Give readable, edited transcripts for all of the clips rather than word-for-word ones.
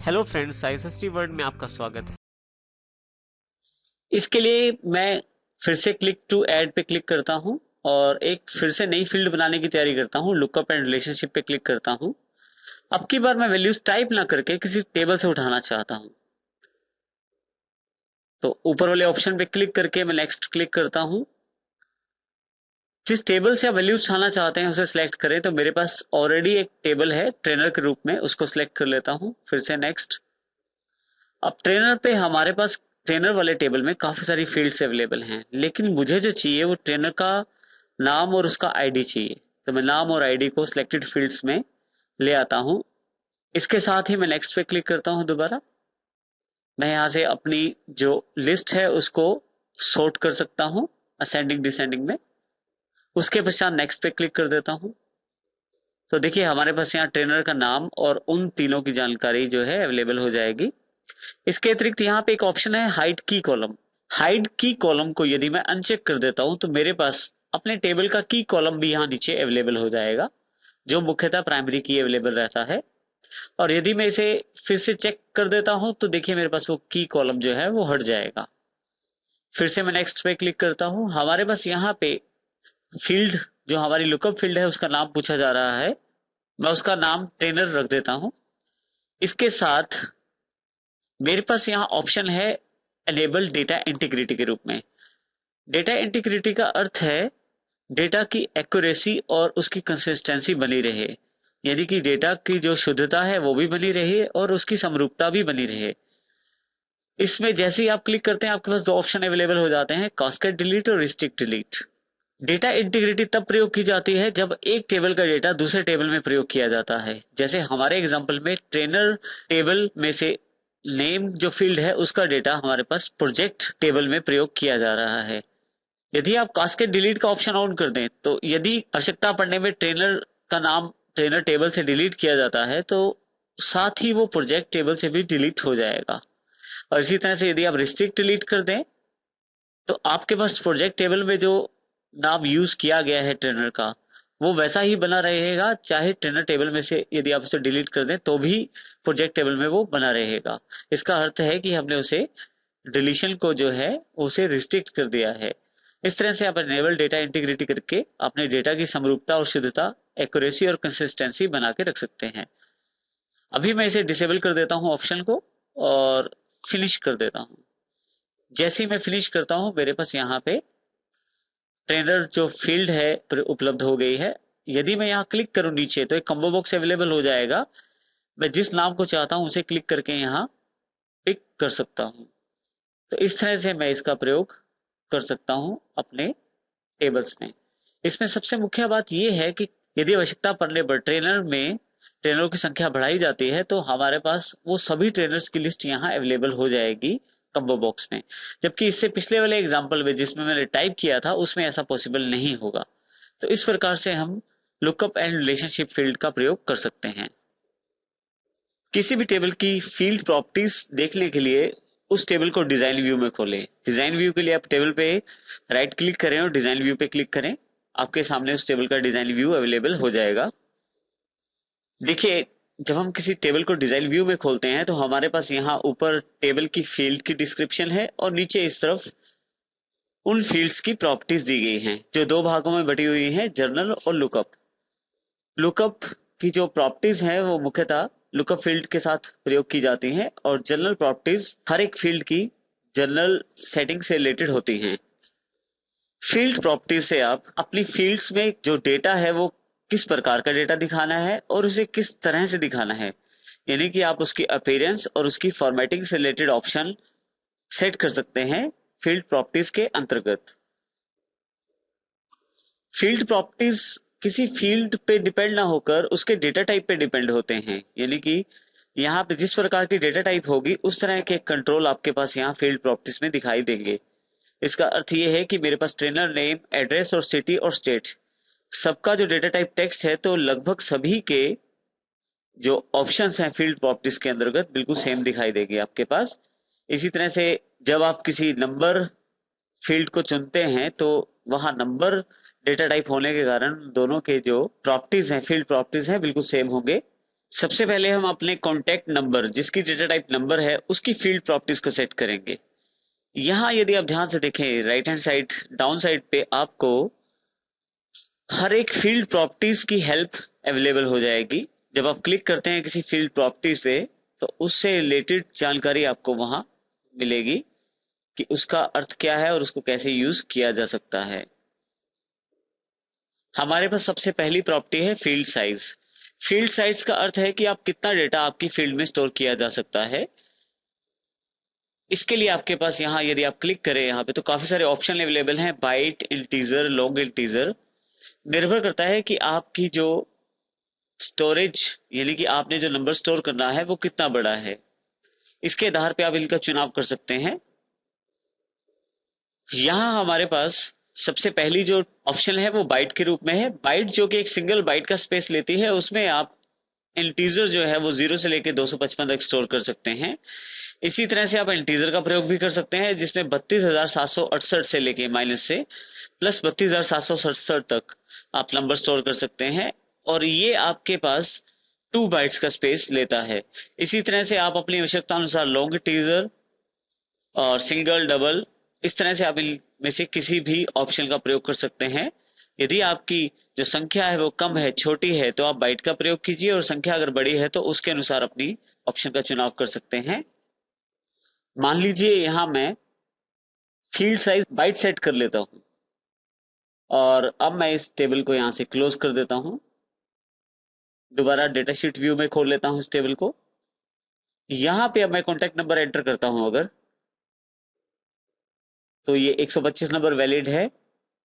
Hello friends, ISST word में आपका स्वागत है। इसके लिए मैं फिर से क्लिक टू ऐड पे क्लिक करता हूं और एक फिर से नई फील्ड बनाने की तैयारी करता हूं। लुकअप एंड रिलेशनशिप पे क्लिक करता हूं। अब की बार मैं वैल्यूज टाइप ना करके किसी टेबल से उठाना चाहता हूं, तो ऊपर वाले ऑप्शन पे क्लिक करके मैं नेक्स्ट क्लिक करता हूं। जिस टेबल से आप वैल्यूज उठाना चाहते हैं उसे सिलेक्ट करें। तो मेरे पास ऑलरेडी एक टेबल है ट्रेनर के रूप में, उसको सिलेक्ट कर लेता हूं। फिर से नेक्स्ट। अब ट्रेनर पे हमारे पास ट्रेनर वाले टेबल में काफी सारी फील्ड्स अवेलेबल हैं, लेकिन मुझे जो चाहिए वो ट्रेनर का नाम और उसका आईडी चाहिए। तो मैं नाम और आईडी को सिलेक्टेड फील्ड्स में ले आता हूं। इसके साथ ही मैं नेक्स्ट पे क्लिक करता हूं दोबारा। मैं यहाँ से अपनी जो लिस्ट है उसको सॉर्ट कर सकता हूं असेंडिंग डिसेंडिंग में। उसके पश्चात नेक्स्ट पे क्लिक कर देता हूं। तो देखिए हमारे पास यहाँ ट्रेनर का नाम और उन तीनों की जानकारी जो है अवेलेबल हो जाएगी। इसके अतिरिक्त यहाँ पे एक ऑप्शन है हाइड की कॉलम। हाइड की कॉलम को यदि मैं अनचेक कर देता हूं तो मेरे पास अपने टेबल का की कॉलम भी यहाँ नीचे अवेलेबल हो जाएगा, जो मुख्यतः प्राइमरी की अवेलेबल रहता है। और यदि मैं इसे फिर से चेक कर देता हूं तो देखिए मेरे पास वो की कॉलम जो है वो हट जाएगा। फिर से मैं नेक्स्ट पे क्लिक करता हूं। हमारे पास यहाँ पे फील्ड, जो हमारी लुकअप फील्ड है उसका नाम पूछा जा रहा है। मैं उसका नाम ट्रेनर रख देता हूं। इसके साथ मेरे पास यहाँ ऑप्शन है एनेबल डेटा इंटीग्रिटी के रूप में। डेटा इंटीग्रिटी का अर्थ है डेटा की एक्यूरेसी और उसकी कंसिस्टेंसी बनी रहे, यानी कि डेटा की जो शुद्धता है वो भी बनी रहे और उसकी समरूपता भी बनी रहे। इसमें जैसे ही आप क्लिक करते हैं आपके पास दो ऑप्शन अवेलेबल हो जाते हैं, कास्केड डिलीट और रिस्ट्रिक्ट डिलीट। डेटा इंटीग्रिटी तब प्रयोग की जाती है जब एक टेबल का डेटा दूसरे टेबल में प्रयोग किया जाता है। जैसे हमारे एग्जांपल में ट्रेनर टेबल में से नेम जो फील्ड है उसका डेटा हमारे पास प्रोजेक्ट टेबल में प्रयोग किया जा रहा है। यदि आप कास्केड डिलीट का ऑप्शन ऑन कर दें तो यदि आवश्यकता पड़ने में ट्रेनर का नाम ट्रेनर टेबल से डिलीट किया जाता है तो साथ ही वो प्रोजेक्ट टेबल से भी डिलीट हो जाएगा। और इसी तरह से यदि आप रिस्ट्रिक्ट डिलीट कर दें तो आपके पास प्रोजेक्ट टेबल में जो नाम यूज किया गया है ट्रेनर का वो वैसा ही बना रहेगा, चाहे ट्रेनर टेबल में से यदि आप उसे डिलीट कर दें तो भी प्रोजेक्ट टेबल में वो बना रहेगा। इसका अर्थ है कि हमने उसे डिलीशन को जो है उसे रिस्ट्रिक्ट कर दिया है। इस तरह से आप एनेबल डेटा इंटीग्रिटी करके अपने डेटा की समरूपता और शुद्धता, एक्यूरेसी और कंसिस्टेंसी बना के रख सकते हैं। अभी मैं इसे डिसेबल कर देता हूं ऑप्शन को और फिनिश कर देता हूं। जैसे ही मैं फिनिश करता हूं मेरे पास यहाँ पे ट्रेनर जो फील्ड है उपलब्ध हो गई है। यदि मैं यहाँ क्लिक करूं नीचे तो एक कॉम्बो बॉक्स अवेलेबल हो जाएगा। मैं जिस नाम को चाहता हूं उसे क्लिक करके यहाँ पिक कर सकता हूं। तो इस तरह से मैं इसका प्रयोग कर सकता हूं अपने टेबल्स में। इसमें सबसे मुख्य बात यह है कि यदि आवश्यकता पड़ने पर ट्रेनर में ट्रेनरों की संख्या बढ़ाई जाती है तो हमारे पास वो सभी ट्रेनर्स की लिस्ट यहाँ अवेलेबल हो जाएगी कम्बो बॉक्स में। जबकि इससे पिछले वाले एग्जाम्पल में जिसमें मैंने टाइप किया था उसमें ऐसा पॉसिबल नहीं होगा। तो इस प्रकार से हम लुकअप एंड रिलेशनशिप फील्ड का प्रयोग कर सकते हैं। किसी भी टेबल की फील्ड प्रॉपर्टीज देखने के लिए उस टेबल को डिजाइन व्यू में खोलें। डिजाइन व्यू के लिए आप टेबल पे राइट क्लिक करें और डिजाइन व्यू पे क्लिक करें। आपके सामने उस टेबल का डिजाइन व्यू अवेलेबल हो जाएगा। देखिए जब हम किसी टेबल को डिजाइन व्यू में खोलते हैं तो हमारे पास यहाँ ऊपर टेबल की फील्ड की डिस्क्रिप्शन है और नीचे इस तरफ उन फील्ड्स की प्रॉपर्टीज दी गई हैं जो दो भागों में बटी हुई हैं, जर्नल और लुकअप। लुकअप की जो प्रॉपर्टीज हैं वो मुख्यतः लुकअप फील्ड के साथ प्रयोग की जाती हैं और जनरल प्रॉपर्टीज हर एक फील्ड की जनरल सेटिंग से रिलेटेड होती हैं। फील्ड प्रॉपर्टीज से आप अपनी फील्ड्स में जो डेटा है वो किस प्रकार का डेटा दिखाना है और उसे किस तरह से दिखाना है, यानी कि आप उसकी अपीयरेंस और उसकी फॉर्मेटिंग से रिलेटेड ऑप्शन सेट कर सकते हैं फील्ड प्रॉपर्टीज के अंतर्गत। फील्ड प्रॉपर्टीज किसी फील्ड पे डिपेंड ना होकर उसके डेटा टाइप पे डिपेंड होते हैं, यानी कि यहाँ पे जिस प्रकार की डेटा टाइप होगी उस तरह के कंट्रोल आपके पास यहाँ फील्ड प्रॉपर्टीज में दिखाई देंगे। इसका अर्थ ये है कि मेरे पास ट्रेनर नेम, एड्रेस और सिटी और स्टेट सबका जो डेटा टाइप टेक्स्ट है तो लगभग सभी के जो ऑप्शंस हैं फील्ड प्रॉपर्टीज के अंतर्गत बिल्कुल सेम दिखाई देंगे आपके पास। इसी तरह से जब आप किसी नंबर फील्ड को चुनते हैं तो वहां नंबर डेटा टाइप होने के कारण दोनों के जो प्रॉपर्टीज हैं फील्ड प्रॉपर्टीज हैं बिल्कुल सेम होंगे। सबसे पहले हम अपने कॉन्टैक्ट नंबर जिसकी डेटा टाइप नंबर है उसकी फील्ड प्रॉपर्टीज को सेट करेंगे। यहाँ यदि आप ध्यान से देखें right hand side down side पे आपको हर एक फील्ड प्रॉपर्टीज की हेल्प अवेलेबल हो जाएगी। जब आप क्लिक करते हैं किसी फील्ड प्रॉपर्टीज पे तो उससे रिलेटेड जानकारी आपको वहां मिलेगी कि उसका अर्थ क्या है और उसको कैसे यूज किया जा सकता है। हमारे पास सबसे पहली प्रॉपर्टी है फील्ड साइज। फील्ड साइज का अर्थ है कि आप कितना डेटा आपकी फील्ड में स्टोर किया जा सकता है। इसके लिए आपके पास यहाँ यदि आप क्लिक करें यहाँ पे तो काफी सारे ऑप्शन अवेलेबल हैं, बाइट, इंटीजर, लॉन्ग इंटीजर। निर्भर करता है कि आपकी जो स्टोरेज यानी कि आपने जो नंबर स्टोर करना है वो कितना बड़ा है। इसके आधार पे आप इनका चुनाव कर सकते हैं। यहाँ हमारे पास सबसे पहली जो ऑप्शन है वो बाइट के रूप में है। बाइट जो कि एक सिंगल बाइट का स्पेस लेती है, उसमें आप इंटीजर जो है वो 0 से लेकर 255 तक स्टोर कर सकते हैं। इसी तरह से आप इंटीजर का प्रयोग भी कर सकते हैं जिसमें 32,768 से लेके माइनस से प्लस 32,767 तक आप नंबर स्टोर कर सकते हैं और ये आपके पास 2 बाइट्स का स्पेस लेता है। इसी तरह से आप अपनी आवश्यकता अनुसार लॉन्ग इंटीजर और सिंगल, डबल, इस तरह से आप इनमें से किसी भी ऑप्शन का प्रयोग कर सकते हैं। यदि आपकी जो संख्या है वो कम है, छोटी है, तो आप बाइट का प्रयोग कीजिए और संख्या अगर बड़ी है तो उसके अनुसार अपनी ऑप्शन का चुनाव कर सकते हैं। मान लीजिए यहाँ मैं फील्ड साइज बाइट सेट कर लेता हूँ और अब मैं इस टेबल को यहाँ से क्लोज कर देता हूँ। दोबारा डेटा शीट व्यू में खोल लेता हूँ इस टेबल को। यहाँ पे अब मैं कॉन्टेक्ट नंबर एंटर करता हूँ अगर, तो ये 125 नंबर वैलिड है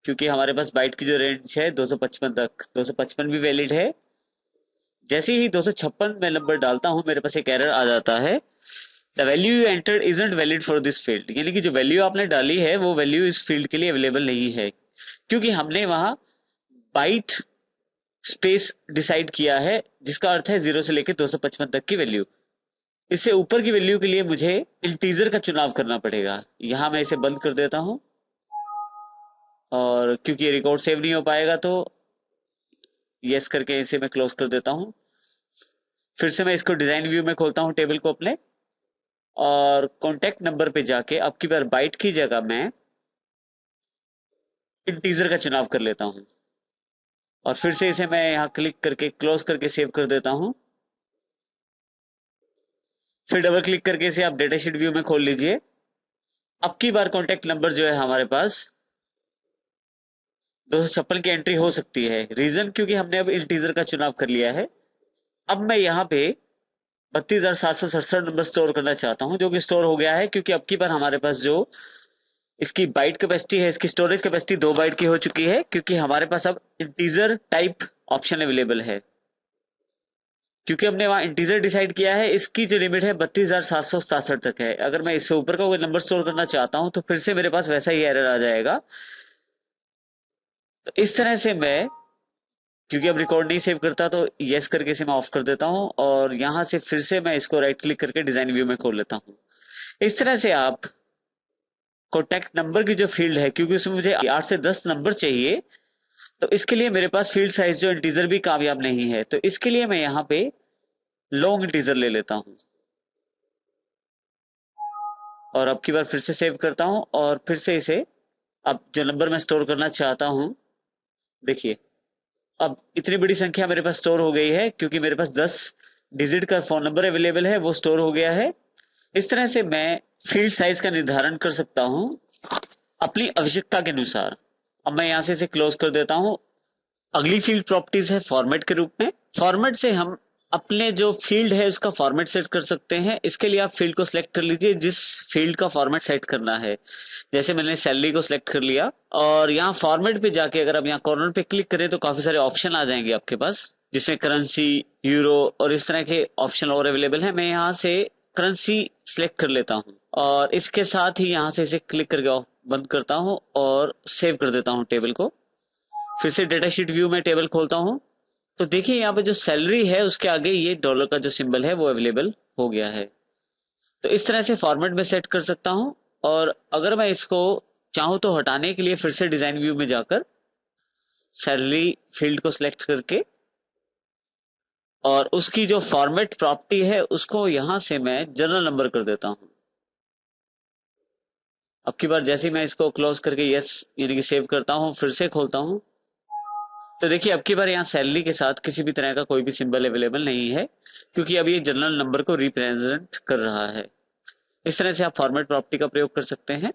क्योंकि हमारे पास बाइट की जो रेंज है 255 तक, 255 भी वैलिड है। जैसे ही 256 में नंबर डालता हूं मेरे पास एक एरर आ जाता है, the value you entered isn't valid for this field, यानी कि जो वैल्यू आपने डाली है वो वैल्यू इस फील्ड के लिए अवेलेबल नहीं है क्योंकि हमने वहां बाइट स्पेस डिसाइड किया है जिसका अर्थ है 0 से लेकर 255 तक की वैल्यू। इससे ऊपर की वैल्यू के लिए मुझे इंटीजर का चुनाव करना पड़ेगा। यहां मैं इसे बंद कर देता हूं और क्योंकि ये रिकॉर्ड सेव नहीं हो पाएगा तो यस करके इसे मैं क्लोज कर देता हूं। फिर से मैं इसको डिजाइन व्यू में खोलता हूं टेबल को अपने और कॉन्टेक्ट नंबर पे जाके अब की बार बाइट की जगह मैं इंटीजर का चुनाव कर लेता हूं और फिर से इसे मैं यहां क्लिक करके क्लोज करके सेव कर देता हूं। फिर डबल क्लिक करके इसे आप डेटा शीट व्यू में खोल लीजिए। अब की बार कॉन्टेक्ट नंबर जो है हमारे पास 256 की एंट्री हो सकती है। रीजन क्योंकि हमने अब इंटीजर का चुनाव कर लिया है। अब मैं यहाँ पे 32,767 नंबर स्टोर करना चाहता हूँ जो कि स्टोर हो गया है क्योंकि अब की बार हमारे पास जो इसकी बाइट कैपेसिटी है, इसकी स्टोरेज कैपेसिटी 2 बाइट की हो चुकी है क्योंकि हमारे पास अब इंटीजर टाइप ऑप्शन अवेलेबल है। क्योंकि हमने वहां इंटीजर डिसाइड किया है, इसकी जो लिमिट है 32,767 तक है। अगर मैं इससे ऊपर का कोई नंबर स्टोर करना चाहता हूं तो फिर से मेरे पास वैसा ही एरर आ जाएगा। तो इस तरह से मैं, क्योंकि अब रिकॉर्ड नहीं सेव करता, तो यस करके इसे मैं ऑफ कर देता हूं और यहां से फिर से मैं इसको राइट क्लिक करके डिजाइन व्यू में खोल लेता हूं। इस तरह से आप कॉन्टैक्ट नंबर की जो फील्ड है, क्योंकि उसमें मुझे 8 से 10 नंबर चाहिए, तो इसके लिए मेरे पास फील्ड साइज जो इंटीजर भी कामयाब नहीं है, तो इसके लिए मैं यहाँ पे लॉन्ग इंटीजर ले लेता हूं और अब की बार फिर से सेव करता हूं और फिर से इसे, अब जो नंबर मैं स्टोर करना चाहता हूं, देखिए अब इतनी बड़ी संख्या मेरे पास स्टोर हो गई है क्योंकि मेरे पास 10 डिजिट का फोन नंबर अवेलेबल है, वो स्टोर हो गया है। इस तरह से मैं फील्ड साइज का निर्धारण कर सकता हूं अपनी आवश्यकता के अनुसार। अब मैं यहां से इसे क्लोज कर देता हूं। अगली फील्ड प्रॉपर्टीज है फॉर्मेट के रूप में। फॉर्मेट से हम अपने जो फील्ड है उसका फॉर्मेट सेट कर सकते हैं। इसके लिए आप फील्ड को सिलेक्ट कर लीजिए जिस फील्ड का फॉर्मेट सेट करना है। जैसे मैंने सैलरी को सिलेक्ट कर लिया और यहाँ फॉर्मेट पे जाके अगर आप यहाँ कॉर्नर पे क्लिक करें तो काफी सारे ऑप्शन आ जाएंगे आपके पास, जिसमें करेंसी, यूरो और इस तरह के ऑप्शन और अवेलेबल है। मैं यहाँ से करेंसी सिलेक्ट कर लेता हूँ और इसके साथ ही यहाँ से इसे क्लिक करके बंद करता हूँ और सेव कर देता हूँ टेबल को। फिर से डेटा शीट व्यू में टेबल खोलता हूँ तो देखिए यहाँ पे जो सैलरी है उसके आगे ये डॉलर का जो सिंबल है वो अवेलेबल हो गया है। तो इस तरह से फॉर्मेट में सेट कर सकता हूं और अगर मैं इसको चाहूं तो हटाने के लिए फिर से डिजाइन व्यू में जाकर सैलरी फील्ड को सिलेक्ट करके और उसकी जो फॉर्मेट प्रॉपर्टी है उसको यहां से मैं जनरल नंबर कर देता हूं। अब की बार जैसे ही मैं इसको क्लोज करके यस यानी कि सेव करता हूं, फिर से खोलता हूं, तो देखिए अब की बार यहाँ सैलरी के साथ किसी भी तरह का कोई भी सिंबल अवेलेबल नहीं है, क्योंकि अब ये जनरल नंबर को रिप्रेजेंट कर रहा है। इस तरह से आप फॉर्मेट प्रॉपर्टी का प्रयोग कर सकते हैं।